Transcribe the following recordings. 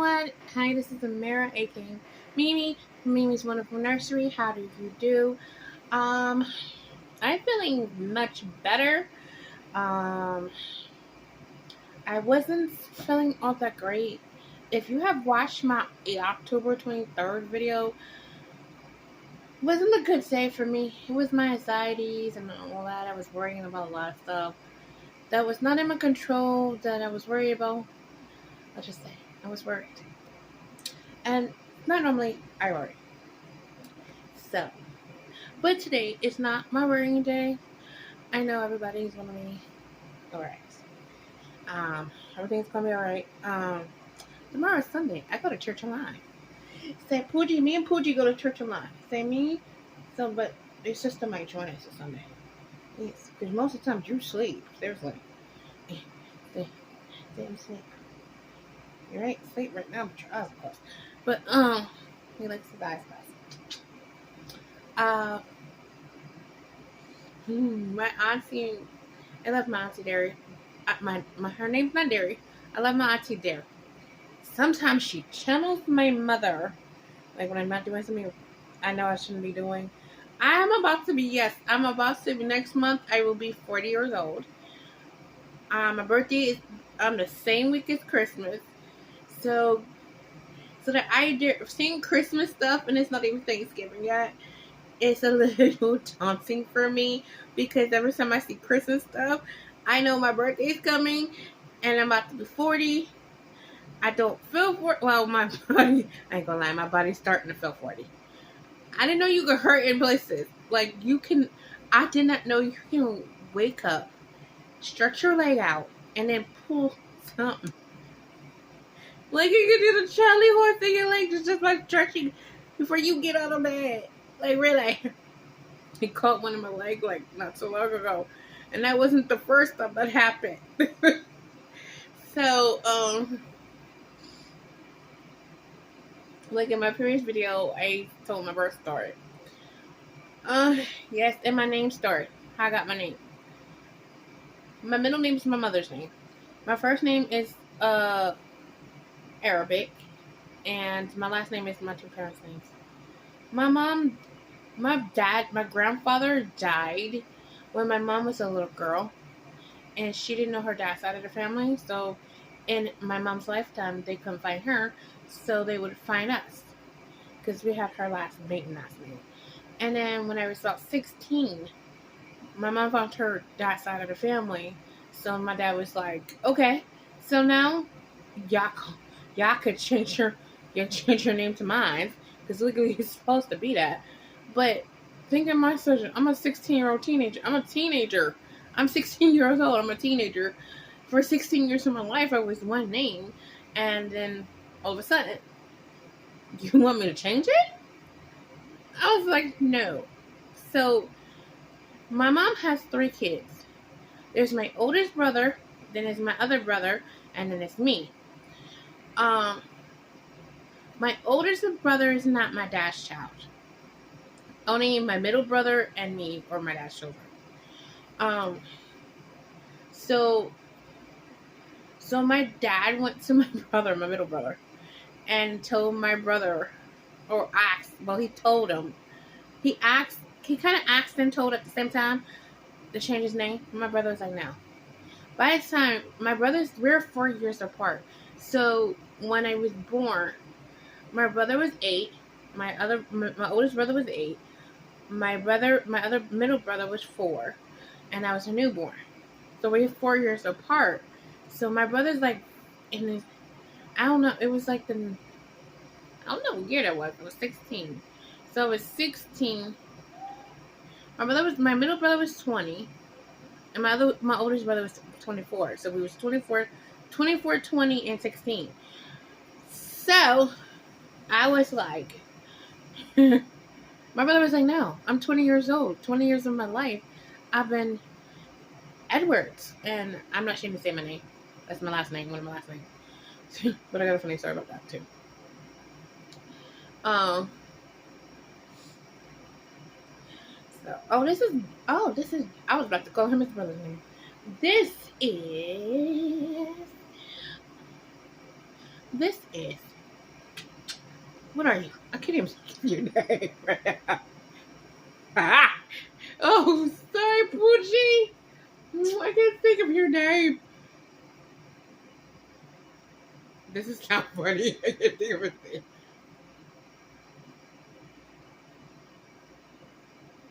everyone. Hi, this is Amira, aka Mimi, from Mimi's Wonderful Nursery. How do you do? Um, I'm feeling much better. Um, I wasn't feeling all that great. If you have watched my October 23rd video, it wasn't a good day for me. It was my anxieties and all that. I was worrying about a lot of stuff that was not in my control that I was worried about. Let's just say I was worried. And not normally I worry. So, but today is not my worrying day. I know everybody's gonna be alright. Everything's gonna be alright. Tomorrow's Sunday. I go to church online. Say Pooji, me and Pooji go to church online. Say me. So, but your sister might join us on Sunday. Yes, because most of the time you sleep. Seriously. Stay sleep. You're right, sleep right now, but your eyes are closed. But he likes his eyes closed. My auntie, I love my auntie Derry. Her name's not Derry. I love my auntie Derry. Sometimes she channels my mother, like when I'm not doing something I know I shouldn't be doing. I'm about to be next month. I will be 40 years old. My birthday is on the same week as Christmas, so the idea of seeing Christmas stuff and it's not even Thanksgiving yet. It's a little daunting for me because every time I see Christmas stuff, I know my birthday's coming and I'm about to be 40. I don't feel 40. Well, my body, I ain't gonna lie, my body's starting to feel 40. I didn't know you could hurt in places. Like, I did not know you can wake up, stretch your leg out, and then pull something. Like, you can do the Charlie horse in your leg just by stretching before you get out of bed. Like, really. He caught one in my leg like not so long ago, and that wasn't the first time that happened. So, like in my previous video, I told my birth story. Yes, and my name story. How I got my name. My middle name is my mother's name. My first name is Arabic, and my last name is my two parents' names. My grandfather died when my mom was a little girl, and she didn't know her dad's side of the family. So, in my mom's lifetime, they couldn't find her, so they would find us because we had her last name. And then when I was about 16, my mom found her dad's side of the family. So my dad was like, "Okay, so now y'all could change your name to mine because legally you're supposed to be that." But think of my situation. I'm a 16-year-old teenager. I'm a teenager. I'm 16 years old. I'm a teenager. For 16 years of my life, I was one name, and then all of a sudden, you want me to change it? I was like, no. So my mom has 3 kids. There's my oldest brother, then there's my other brother, and then it's me. My oldest brother is not my dad's child. Only my middle brother and me are my dad's children. So my dad went to my middle brother, and told my brother, or asked, well, he told him. He kind of asked and told at the same time to change his name. My brother was like, no. By the time, we're 4 years apart. So when I was born, my brother was 8. My oldest brother was 8. My other middle brother was 4, and I was a newborn. So we're 4 years apart. So my brother's like in his, I don't know, it was like I don't know what year that was. It was 16. So it was 16. My middle brother was 20, and my oldest brother was 24. So we was 24, 20, and 16. So I was like, my brother was like, no, I'm 20 years old. 20 years of my life, I've been Edwards, and I'm not ashamed to say my name. That's my last name, one of my last names. But I got a funny story about that too. This is. I was about to call him his brother's name. This is This is. What are you? I can't even give your name right now. Ah! Oh, sorry, Poochie. I can't think of your name. This is not funny. I can't think of it.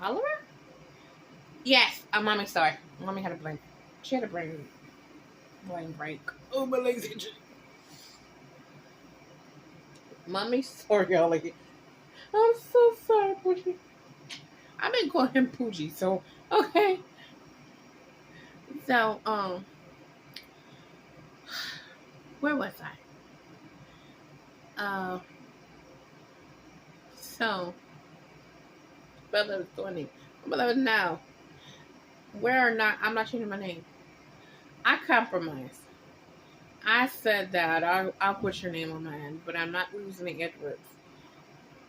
Oliver? Yes. Mommy, sorry. Mommy had a brain. She had a brain break. Oh, my legs itching. Mommy, sorry, Ollie. I'm so sorry, Poochie. I've been calling him Poochie, so okay. So, where was I? So, brother was 20. Brother was now. Where or not, I'm not changing my name. I compromised. I said that I'll put your name on my end, but I'm not losing the Edwards.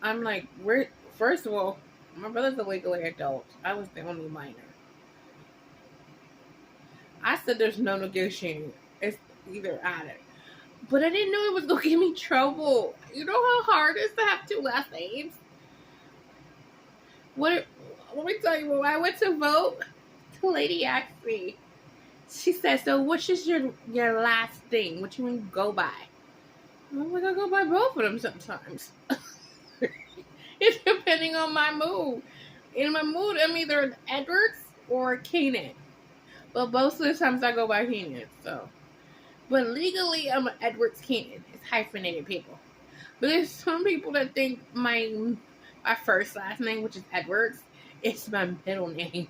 I'm like, where? First of all, my brother's a legally adult. I was the only minor. I said there's no negotiating. It's either at it. But I didn't know it was going to give me trouble. You know how hard it is to have two last names? Let me tell you, when I went to vote, the lady asked me, she said, so what's just your last thing? What you want to go by? I'm like, I go by both of them sometimes. It's depending on my mood. In my mood, I'm either an Edwards or a Keenan. But most of the times I go by Keenan, so. But legally, I'm an Edwards Keenan. It's hyphenated people. But there's some people that think my first last name, which is Edwards, is my middle name.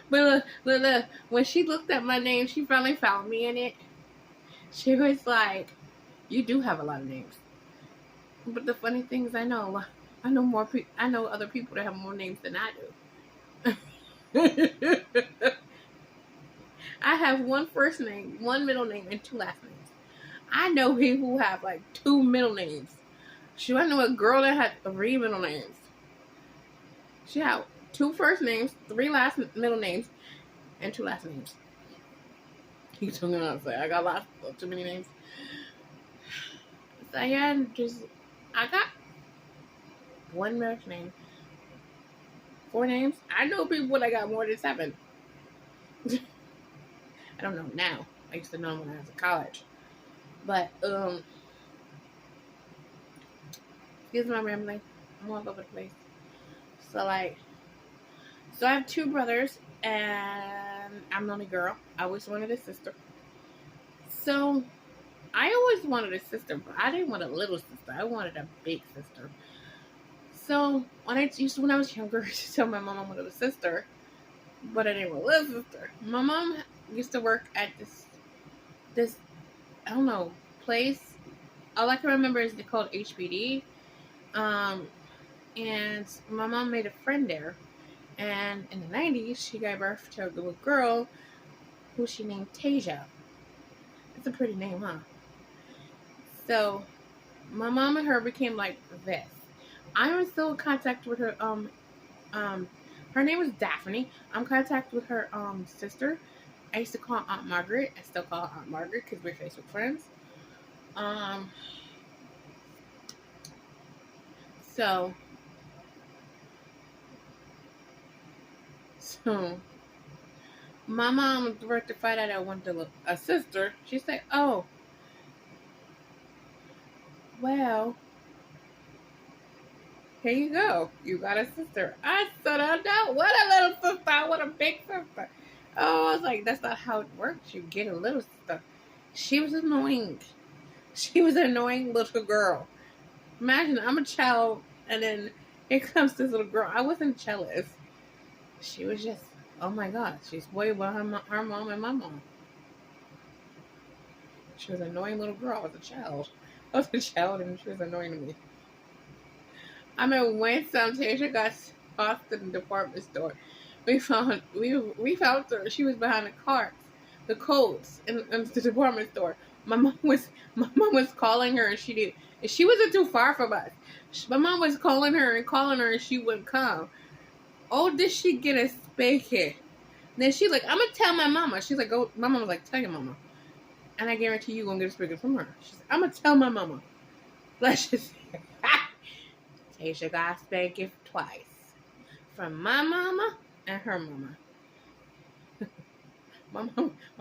But look, when she looked at my name, she finally found me in it. She was like, you do have a lot of names. But the funny thing is, I know more people. I know other people that have more names than I do. I have one first name, one middle name, and two last names. I know people who have like two middle names. I know a girl that had 3 middle names. She had 2 first names, 3 middle names, and 2 last names. You told me what to say. I got too many names. So yeah, I got 1 marriage name, 4 names. I know people that got more than 7. I don't know now. I used to know when I was in college. But, excuse my rambling. I'm all over the place. So I have 2 brothers, and I'm the only girl. I always wanted a sister. So, I always wanted a sister, but I didn't want a little sister. I wanted a big sister. So, when I was younger, I used to tell my mom I wanted a sister, but I didn't want a little sister. My mom used to work at this I don't know, place. All I can remember is they called HBD. And my mom made a friend there. And in the 90s, she gave birth to a little girl who she named Tasia. It's a pretty name, huh? So, my mom and her became like this. I'm still in contact with her. Her name was Daphne. I'm in contact with her sister. I used to call her Aunt Margaret. I still call her Aunt Margaret because we're Facebook friends. So my mom worked to find out I wanted a sister. She said, "Oh, well, here you go. You got a sister." I said, "Oh no, what a little sister! I want a big sister." Oh, I was like, "That's not how it works. You get a little sister." She was annoying. She was an annoying little girl. Imagine I'm a child, and then here comes this little girl. I wasn't jealous. She was just, oh my God, she's way behind her mom and my mom. She was an annoying little girl. I was a child. And she was annoying to me. I mean, when Tasia got lost in the department store, we found her. She was behind the coats in the department store. My mom was calling her, and she wasn't too far from us. My mom was calling her, and she wouldn't come. Oh, did she get a spanking? Then she's like, I'm gonna tell my mama. She's like, go. My mom was like, tell your mama. And I guarantee you gonna get a spanking from her. She said, I'm gonna tell my mama. Let's just say, Tasia got spanked twice. From my mama and her mama. My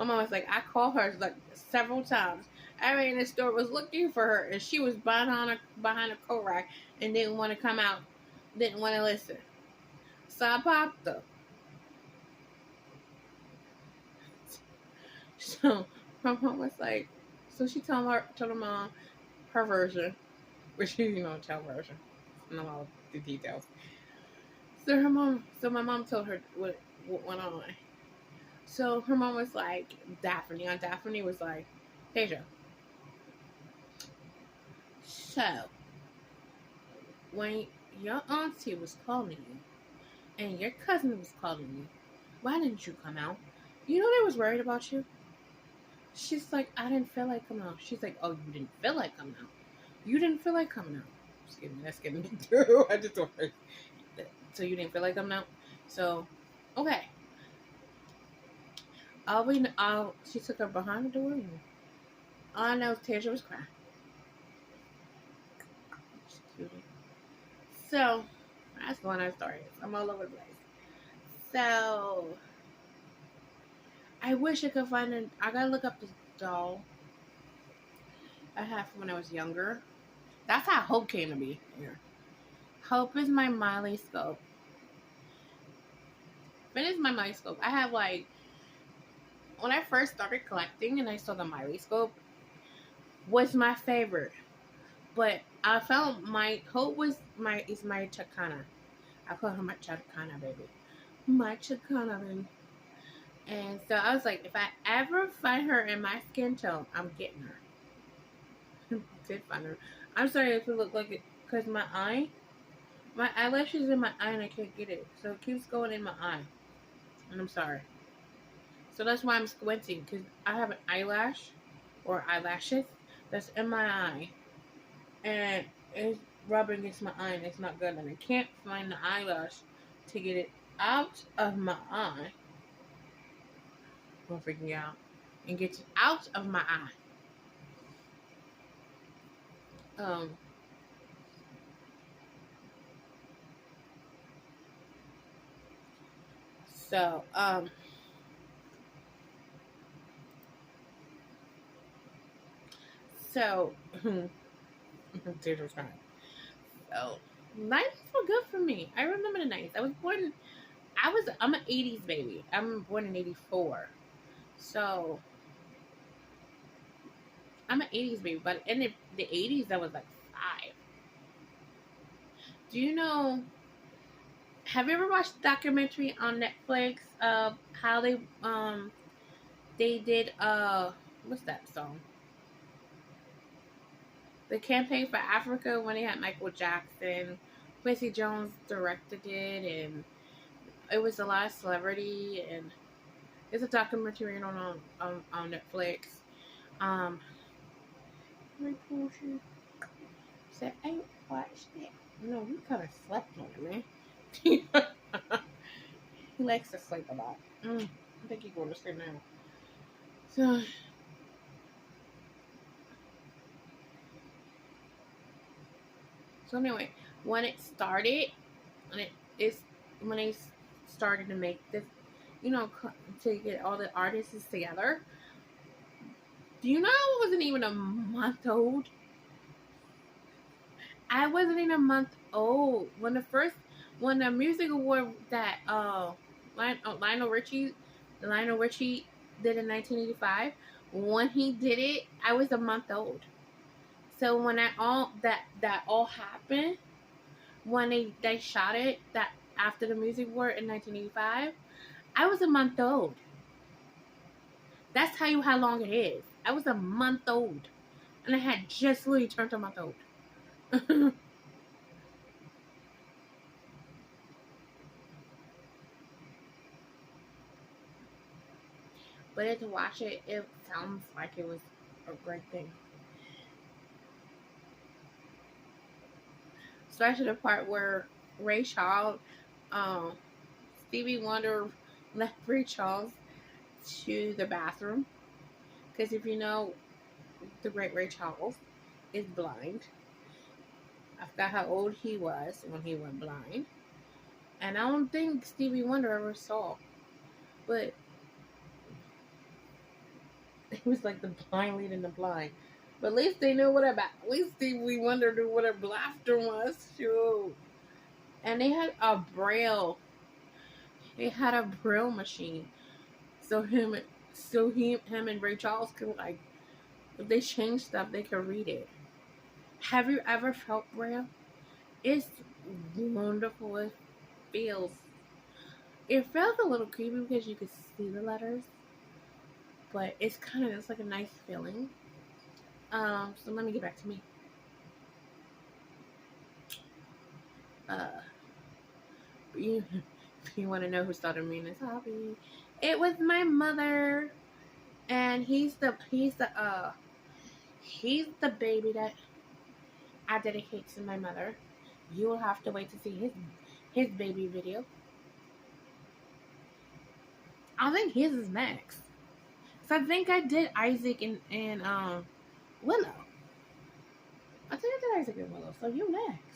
mom was like, I called her like several times. I ran in the store, was looking for her, and she was behind a coat rack and didn't want to come out, didn't want to listen. So I popped her. So my mom was like, so she told her mom her version, which tell version, not all the details. So my mom told her what went on. So her mom was like, Aunt Daphne was like, Tasia, so when your auntie was calling you and your cousin was calling you, why didn't you come out? You know they was worried about you. She's like, I didn't feel like coming out. She's like, oh, you didn't feel like coming out. You didn't feel like coming out. Excuse me, that's getting me through. I just don't. So you didn't feel like coming out. So, okay. She took her behind the door. All I know is Tasia was crying. So, that's one of the stories. I'm all over the place. So, I wish I could find it. I gotta look up this doll I had from when I was younger. That's how Hope came to be here. Hope is my Miley scope. When is my Miley scope? I have like, when I first started collecting and I saw the Miley scope, was my favorite. But I found my Hope is my Chicana. I call her my Chicana baby. My Chicana baby. And so I was like, if I ever find her in my skin tone, I'm getting her. Did find her. I'm sorry if it looked like it, because my eyelashes in my eye and I can't get it. So it keeps going in my eye. And I'm sorry. So that's why I'm squinting, because I have an eyelash or eyelashes that's in my eye. And it's rubbing against my eye and it's not good. And I can't find the eyelash to get it out of my eye. I'm freaking out. And get it out of my eye. So, tears was crying. So, 90s were good for me. I remember the 90s. I'm an 80s baby. I'm born in 84. So, I'm an 80s baby. But in the 80s, I was like 5. Do you know, have you ever watched the documentary on Netflix of how they did, what's that song? The Campaign for Africa, when they had Michael Jackson. Quincy Jones directed it, and it was a lot of celebrity, and it's a documentary on Netflix. My portion said, I watched it. No, he kind of slept on it, man. He likes to sleep a lot. I think he's going to sleep now. So anyway, when it started, when they started to make this, to get all the artists together. Do you know I wasn't even a month old? I wasn't even a month old when the music award that Lionel Richie did in 1985. When he did it, I was a month old. So when that all happened, when they shot it that after the music award in 1985, I was a month old. That's how long it is. I was a month old, and I had just literally turned a month old. But to watch it, it sounds like it was a great thing. Especially the part where Ray Charles, Stevie Wonder left Ray Charles to the bathroom, Because if you know, the great Ray Charles is blind. I forgot how old he was when he went blind. And I don't think Stevie Wonder ever saw. But it was like the blind leading the blind. But at least they knew what about. At least Stevie Wonder knew what a laughter was. Shoot. And they had a braille. They had a braille machine. So him and Ray Charles could, like, if they changed stuff, they could read it. Have you ever felt braille? It's wonderful. Feels. It felt a little creepy because you could see the letters, but it's like a nice feeling. So let me get back to me. You, if you want to know who started me in this hobby, it was my mother, and he's the baby that I dedicate to my mother. You will have to wait to see his baby video. I think his is next. So I think I did Isaac and Willow. I think I did Isaac and Willow. So you next.